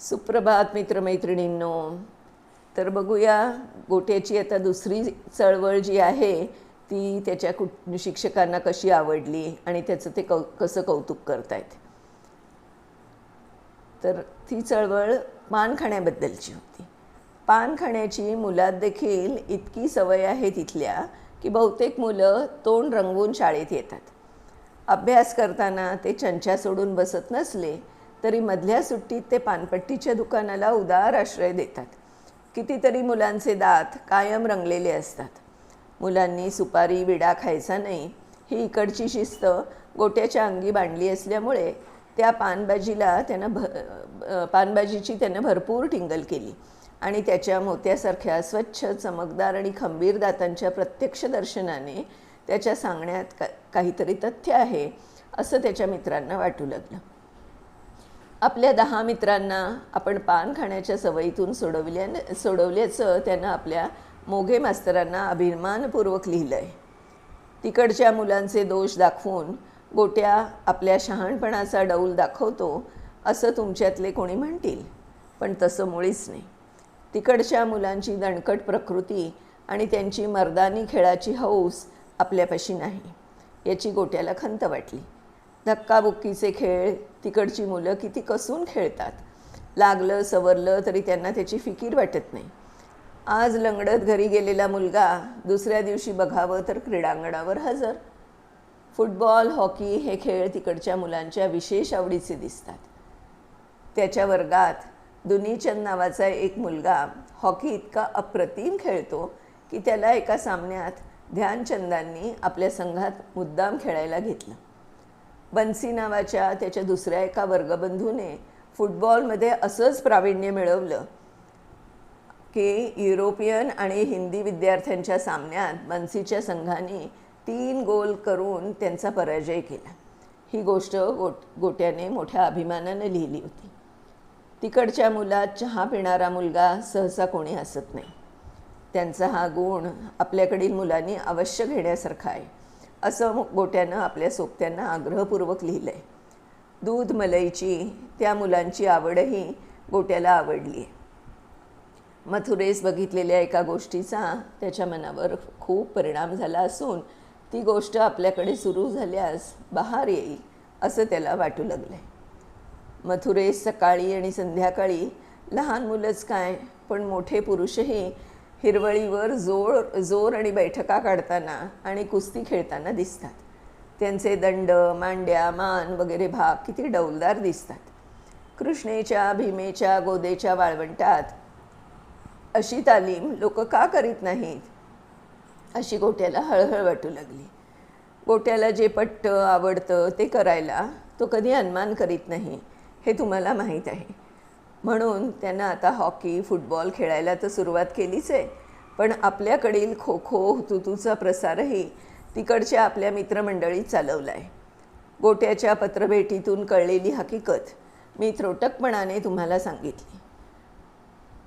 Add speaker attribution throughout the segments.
Speaker 1: सुप्रभात मित्रमैत्रिणींनो. तर बघूया गोट्याची आता दुसरी चळवळ जी आहे ती त्याच्या शिक्षकांना कशी आवडली आणि त्याचं ते कसं कौतुक करतायत. तर ती चळवळ पान खाण्याबद्दलची होती. पान खाण्याची मुलात देखील इतकी सवय आहे तिथल्या की बहुतेक मुलं तोंड रंगवून शाळेत येतात. अभ्यास करताना ते चंचा सोडून बसत नसले तरी मधल्या सुट्टीत ते पानपट्टीच्या दुकानाला उदार आश्रय देतात. कितीतरी मुलांचे दात कायम रंगलेले असतात. मुलांनी सुपारी विडा खायचा नाही ही इकडची शिस्त गोट्याच्या अंगी बांधली असल्यामुळे त्या पानबाजीची त्यानं भरपूर टिंगल केली आणि त्याच्या मोत्यासारख्या स्वच्छ चमकदार आणि खंबीर दातांच्या प्रत्यक्ष दर्शनाने त्याच्या सांगण्यात काहीतरी तथ्य आहे असं त्याच्या मित्रांना वाटू लागलं. आपल्या 10 मित्रांना आपण पान खाण्याच्या सवयीतून सोडवल्याचं त्यानं आपल्या मोघे मास्तरांना अभिमानपूर्वक लिहिलं आहे. तिकडच्या मुलांचे दोष दाखवून गोट्या आपल्या शहाणपणाचा डौल दाखवतो असं तुमच्यातले कोणी म्हणतील, पण तसं मुळीच नाही. तिकडच्या मुलांची दणकट प्रकृती आणि त्यांची मर्दानी खेळाची हौस आपल्यापाशी नाही याची गोट्याला खंत वाटली. धक्काबुक्कीचे खेळ तिकडची मुलं किती कसून खेळतात. लागलं सवरलं तरी त्यांना त्याची फिकीर वाटत नाही. आज लंगडत घरी गेलेला मुलगा दुसऱ्या दिवशी बघावं तर क्रीडांगणावर हजर. फुटबॉल हॉकी हे खेळ तिकडच्या मुलांच्या विशेष आवडीचे दिसतात. त्याच्या वर्गात दुनीचंद नावाचा एक मुलगा हॉकी इतका अप्रतिम खेळतो की त्याला एका सामन्यात ध्यानचंदांनी आपल्या संघात मुद्दाम खेळायला घेतलं. बन्सी नावाच्या त्याच्या दुसऱ्या एका वर्गबंधूने फुटबॉलमध्ये असंच प्रावीण्य मिळवलं की युरोपियन आणि हिंदी विद्यार्थ्यांच्या सामन्यात बन्सीच्या संघाने 3 गोल करून त्यांचा पराजय केला. ही गोष्ट गोट्याने मोठ्या अभिमानाने लिहिली होती. तिकडच्या मुलात चहा पिणारा मुलगा सहसा कोणी असत नाही. त्यांचा हा गुण आपल्याकडील मुलांनी अवश्य घेण्यासारखा आहे असं गोट्यानं आपल्या सोबत्यांना आग्रहपूर्वक लिहिलं आहे. दूध मलईची त्या मुलांची आवडही गोट्याला आवडली आहे. मथुरेस बघितलेल्या एका गोष्टीचा त्याच्या मनावर खूप परिणाम झाला असून ती गोष्ट आपल्याकडे सुरू झाल्यास बहार येईल असं त्याला वाटू लागलं आहे. मथुरेस सकाळी आणि संध्याकाळी लहान मुलंच काय पण मोठे पुरुषही हिरवळीवर जोर आणि बैठका काढताना आणि कुस्ती खेळताना दिसतात. त्यांचे दंड मांड्या मान वगैरे भाग किती डौलदार दिसतात. कृष्णेच्या भीमेच्या गोदेच्या वाळवंटात अशी तालीम लोक का करीत नाहीत अशी गोट्याला हळहळ वाटू लागली. गोट्याला जे पटतं आवडतं ते करायला तो कधी अनमान करीत नाही हे तुम्हाला माहीत आहे. म्हणून त्यानं आता हॉकी फुटबॉल खेळायला तर सुरुवात केलीच आहे, पण आपल्याकडील खो खो हुतुतूचा प्रसारही तिकडच्या आपल्या मित्रमंडळीत चालवला आहे. गोट्याच्या पत्रभेटीतून कळलेली हकीकत मी त्रोटकपणाने तुम्हाला सांगितली.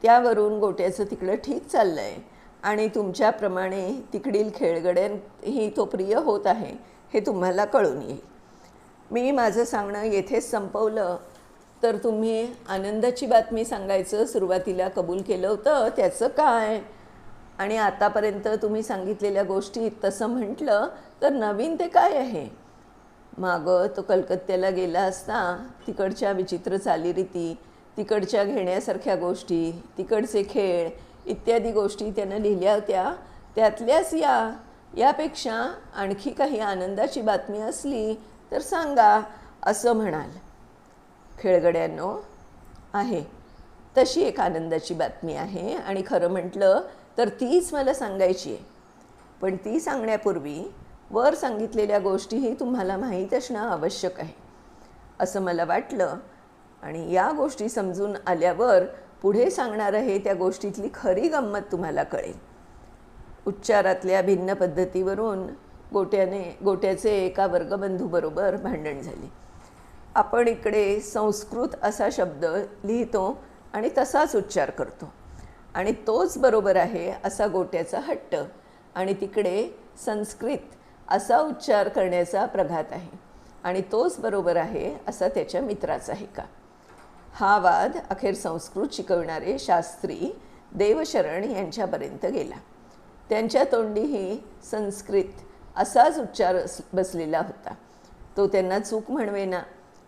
Speaker 1: त्यावरून गोट्याचं तिकडं ठीक चाललं आहे आणि तुमच्याप्रमाणे तिकडील खेळगड्यांही तो प्रिय होत आहे हे तुम्हाला कळून येईल. मी माझं सांगणं येथेच संपवलं तर तुम्ही आनंदाची बातमी सांगायचं सुरुवातीला कबूल केलं होतं त्याचं काय, आणि आतापर्यंत तुम्ही सांगितलेल्या गोष्टी तसं म्हटलं तर नवीन ते काय आहे. मागं तो कलकत्त्याला गेला असता तिकडच्या विचित्र चालीरीती तिकडच्या घेण्यासारख्या गोष्टी तिकडचे खेळ इत्यादी गोष्टी त्यानं लिहिल्या होत्या. त्यातल्याच यापेक्षा आणखी काही आनंदाची बातमी असली तर सांगा असं म्हणाल. खेळगड्यांनो, आहे तशी एक आनंदाची बातमी आहे आणि खरं म्हटलं तर तीच मला सांगायची आहे. पण ती सांगण्यापूर्वी वर सांगितलेल्या गोष्टीही तुम्हाला माहीत असणं आवश्यक आहे असं मला वाटलं आणि या गोष्टी समजून आल्यावर पुढे सांगणार आहे त्या गोष्टीतली खरी गंमत तुम्हाला कळेल. उच्चारातल्या भिन्न पद्धतीवरून गोट्याचे एका वर्गबंधूबरोबर भांडण झाले. आपण इकडे संस्कृत असा शब्द लिहितो आणि तसाच उच्चार करतो आणि तोच बरोबर आहे असा गोट्याचा हट्ट आणि तिकडे संस्कृत असा उच्चार करण्याचा प्रघात आहे आणि तोच बरोबर आहे असा त्याच्या मित्राचा हिका. हा वाद अखेर संस्कृत शिकविणारे शास्त्री देवशरण यांच्यापर्यंत गेला. त्यांच्या तोंडीही संस्कृत असाच उच्चार बसलेला होता. तो त्यांना चूक म्हणवेना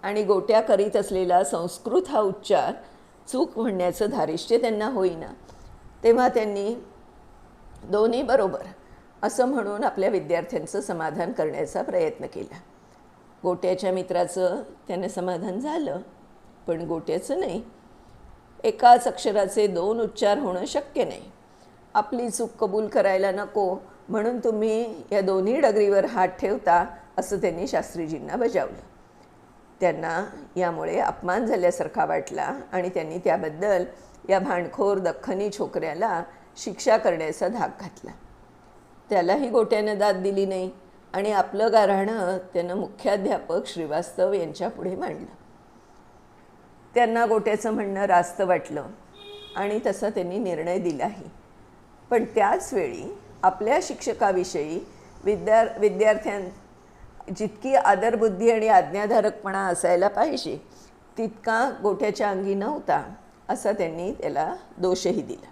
Speaker 1: आणि गोट्या करीत असलेला संस्कृत हा उच्चार चूक म्हणण्याचं धारिष्ट्य त्यांना होईना. तेव्हा त्यांनी दोन्ही बरोबर असं म्हणून आपल्या विद्यार्थ्यांचं समाधान करण्याचा प्रयत्न केला. गोट्याच्या मित्राचं त्याने समाधान झालं, पण गोट्याचं नाही. एकाच अक्षराचे दोन उच्चार होणं शक्य नाही. आपली चूक कबूल करायला नको म्हणून तुम्ही या दोन्ही डगरीवर हात ठेवता, असं त्यांनी शास्त्रीजींना बजावलं. त्यांना यामुळे अपमान झाल्यासारखा वाटला आणि त्यांनी त्याबद्दल या भांडखोर दख्खनी छोकऱ्याला शिक्षा करण्याचा धाक घातला. त्यालाही गोट्यानं दाद दिली नाही आणि आपलं गाऱ्हाणं त्यानं मुख्याध्यापक श्रीवास्तव यांच्या पुढे मांडलं. त्यांना गोट्याचं म्हणणं रास्त वाटलं आणि तसा त्यांनी निर्णय दिलाही. पण त्याच वेळी आपल्या शिक्षकाविषयी विद्यार्थ्यां जितकी आदरबुद्धी आणि आज्ञाधारकपणा असायला पाहिजे तितका गोट्याच्या अंगी नव्हता, असा त्यांनी त्याला दोषही दिला.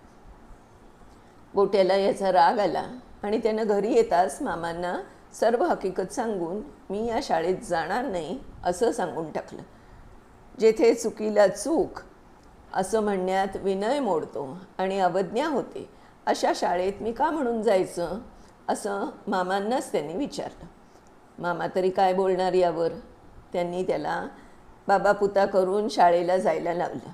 Speaker 1: गोट्याला याचा राग आला आणि त्यानं घरी येताच मामांना सर्व हकीकत सांगून मी या शाळेत जाणार नाही असं सांगून टाकलं. जेथे चुकीला चूक असं म्हणण्यात विनय मोडतो आणि अवज्ञा होते अशा शाळेत मी का म्हणून जायचं असं मामांनाच त्यांनी विचारलं. मामा तरी काय बोलणार यावर. त्यांनी त्याला बाबापुता करून शाळेला जायला लावलं.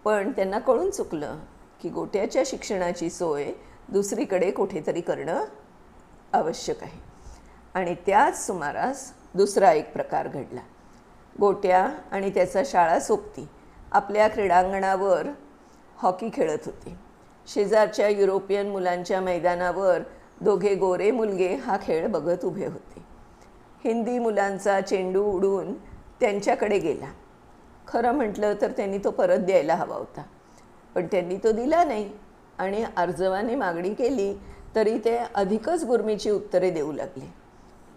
Speaker 1: पण त्यांना कळून चुकलं की गोट्याच्या शिक्षणाची सोय दुसरीकडे कुठेतरी करणं आवश्यक आहे. आणि त्याच सुमारास दुसरा एक प्रकार घडला. गोट्या आणि त्याचा शाळा सोबती आपल्या क्रीडांगणावर हॉकी खेळत होते. शेजारच्या युरोपियन मुलांच्या मैदानावर दोघे गोरे मुलगे हा खेळ बघत उभे होते. हिंदी मुलांचा चेंडू उडून त्यांच्याकडे गेला. खरं म्हटलं तर त्यांनी तो परत द्यायला हवा होता, पण त्यांनी तो दिला नाही आणि अर्जवाने मागणी केली तरी ते अधिकच गुरमीची उत्तरे देऊ लागले.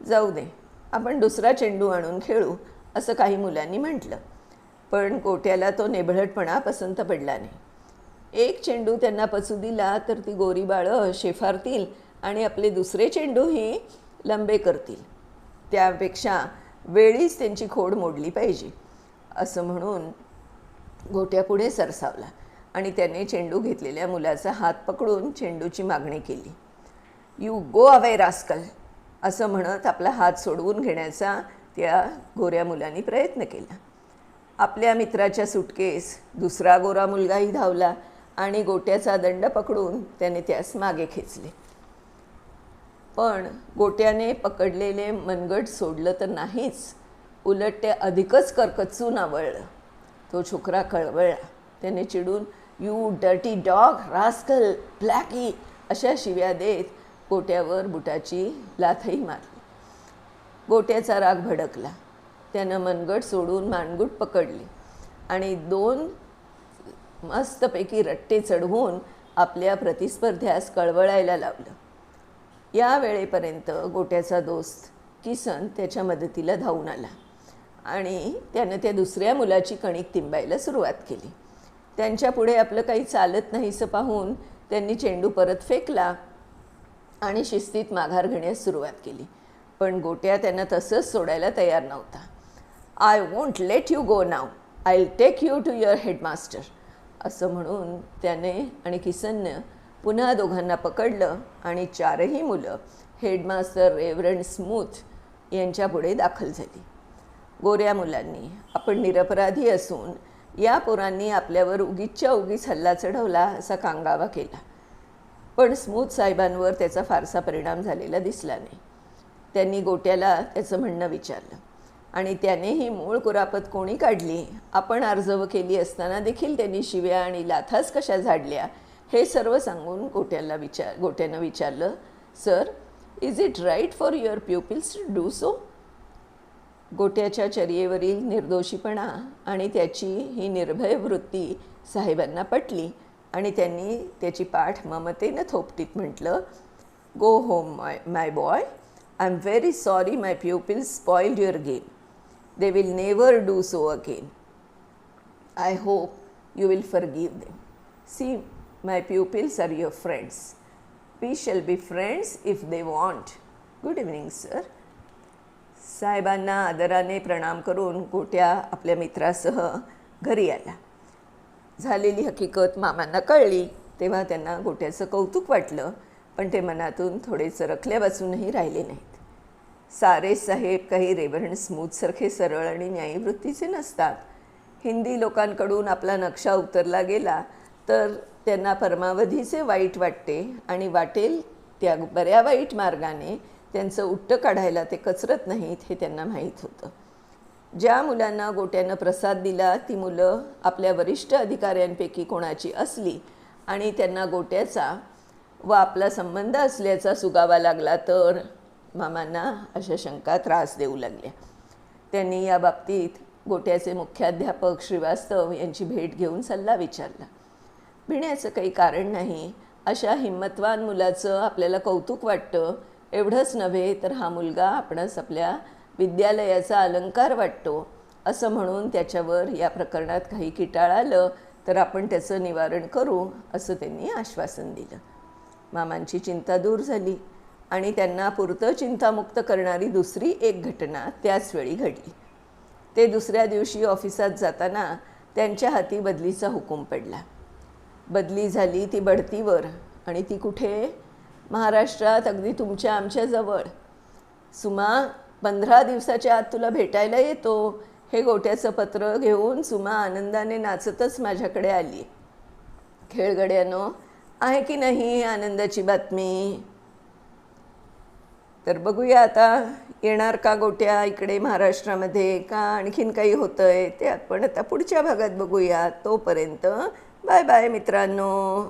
Speaker 1: जाऊ दे, आपण दुसरा चेंडू आणून खेळू असं काही मुलांनी म्हटलं. पण गोट्याला तो नेभळटपणा पसंत पडला नाही. एक चेंडू त्यांना पचू दिला तर ती गोरी बाळं शेफारतील आणि आपले दुसरे चेंडूही लंबे करतील. त्यापेक्षा वेळीच त्यांची खोड मोडली पाहिजे असं म्हणून गोट्या पुढे सरसावला आणि त्याने चेंडू घेतलेल्या मुलाचा हात पकडून चेंडूची मागणी केली. यू गो अवे रास्कल असं म्हणत आपला हात सोडवून घेण्याचा त्या गोऱ्या मुलांनी प्रयत्न केला. आपल्या मित्राच्या सुटकेस दुसरा गोरा मुलगाही धावला आणि गोट्याचा दंड पकडून त्याने त्यास मागे खेचले. पण गोट्याने पकडलेले मनगट सोडलं तर नाहीच, उलट ते अधिकच करकचून आवळलं. तो छोकरा कळवळला. त्याने चिडून you dirty dog, rascal, Blackie अशा शिव्या देत गोट्यावर बुटाची लाथही मारली. गोट्याचा राग भडकला. त्यानं मनगट सोडून मानगूट पकडली आणि दोन मस्तपैकी रट्टे चढवून आपल्या प्रतिस्पर्ध्यास कळवळायला लावलं. या वेळेपर्यंत गोट्याचा दोस्त किसन त्याच्या मदतीला धावून आला आणि त्यानं त्या दुसऱ्या मुलाची कणिक तिंबायला सुरुवात केली. त्यांच्या पुढे आपलं काही चालत नाहीसं पाहून त्यांनी चेंडू परत फेकला आणि शिस्तीत माघार घेण्यास सुरुवात केली. पण गोट्या त्यांना तसंच सोडायला तयार नव्हता. I won't let you go now, I will take you to your headmaster असं म्हणून त्याने आणि किसननं पुन्हा दोघांना पकडलं आणि चारही मुलं हेडमास्टर रेव्हरंड स्मूथ यांच्यापुढे दाखल झाली. गोऱ्या मुलांनी आपण निरपराधी असून या पोरांनी आपल्यावर उगीचच्या उगीच हल्ला चढवला असा कांगावा केला. पण स्मूथ साहेबांवर त्याचा फारसा परिणाम झालेला दिसला नाही. त्यांनी गोट्याला त्याचं म्हणणं विचारलं आणि त्याने ही मूळ कुरापत कोणी काढली, आपण अर्जव केली असताना देखील त्यांनी शिव्या आणि लाथाच कशा झाडल्या हे सर्व सांगून गोट्यानं विचारलं, sir, is it right for your pupils to do so? गोट्याच्या चर्येवरील निर्दोषीपणा आणि त्याची ही निर्भय वृत्ती साहेबांना पटली आणि त्यांनी त्याची पाठ ममतेनं थोपटीत म्हटलं, go home my boy, I am very sorry my pupils spoiled your game. They will never do so again. I hope you will forgive them. See, my pupils are your friends. We shall be friends if they want. Good evening, sir. साहेबांना आदराने प्रणाम करून गोट्या आपल्या मित्रासह घरी आला. झालेली हकीकत मामांना कळली तेव्हा त्यांना गोट्याचं कौतुक वाटलं, पण ते मनातून थोडे चरखल्यापासूनही राहिले नाहीत. सारे साहेब काही रेव्हरंड स्मूथसारखे सरळ आणि न्यायवृत्तीचे नसतात. हिंदी लोकांकडून आपला नक्षा उतरला गेला तर त्यांना परमावधीचे वाईट वाटते आणि वाटेल त्या बऱ्या वाईट मार्गाने त्यांचं उट्ट काढायला ते कचरत नाहीत हे त्यांना माहीत होतं. ज्या मुलांना गोट्यानं प्रसाद दिला ती मुलं आपल्या वरिष्ठ अधिकाऱ्यांपैकी कोणाची असली आणि त्यांना गोट्याचा व आपला संबंध असल्याचा सुगावा लागला तर मामांना अशा शंका त्रास देऊ लागल्या. त्यांनी या बाबतीत गोट्याचे मुख्याध्यापक श्रीवास्तव यांची भेट घेऊन सल्ला विचारला. भिण्याचं काही कारण नाही, अशा हिंमतवान मुलाचं आपल्याला कौतुक वाटतं एवढंच नव्हे तर हा मुलगा आपणास आपल्या विद्यालयाचा अलंकार वाटतो असं म्हणून त्याच्यावर या प्रकरणात काही किटाळ आलं तर आपण त्याचं निवारण करू असं त्यांनी आश्वासन दिलं. मामांची चिंता दूर झाली आणि त्यांना पुरतं चिंतामुक्त करणारी दुसरी एक घटना त्याच वेळी घडली. ते दुसऱ्या दिवशी ऑफिसात जाताना त्यांच्या हाती बदलीचा हुकूम पडला. बदली झाली ती बढतीवर, आणि ती कुठे? महाराष्ट्रात, अगदी तुमच्या आमच्या जवळ. सुमा, 15 दिवसाच्या आत तुला भेटायला येतो हे गोट्याचं पत्र घेऊन सुमा आनंदाने नाचतच माझ्याकडे आली. खेळगड्यानो, आहे की नाही आनंदाची बातमी? तर बघूया आता येणार का गोट्या इकडे महाराष्ट्रामध्ये, का आणखीन काही होतंय ते आपण आता पुढच्या भागात बघूया. तोपर्यंत बाय बाय मित्रांनो.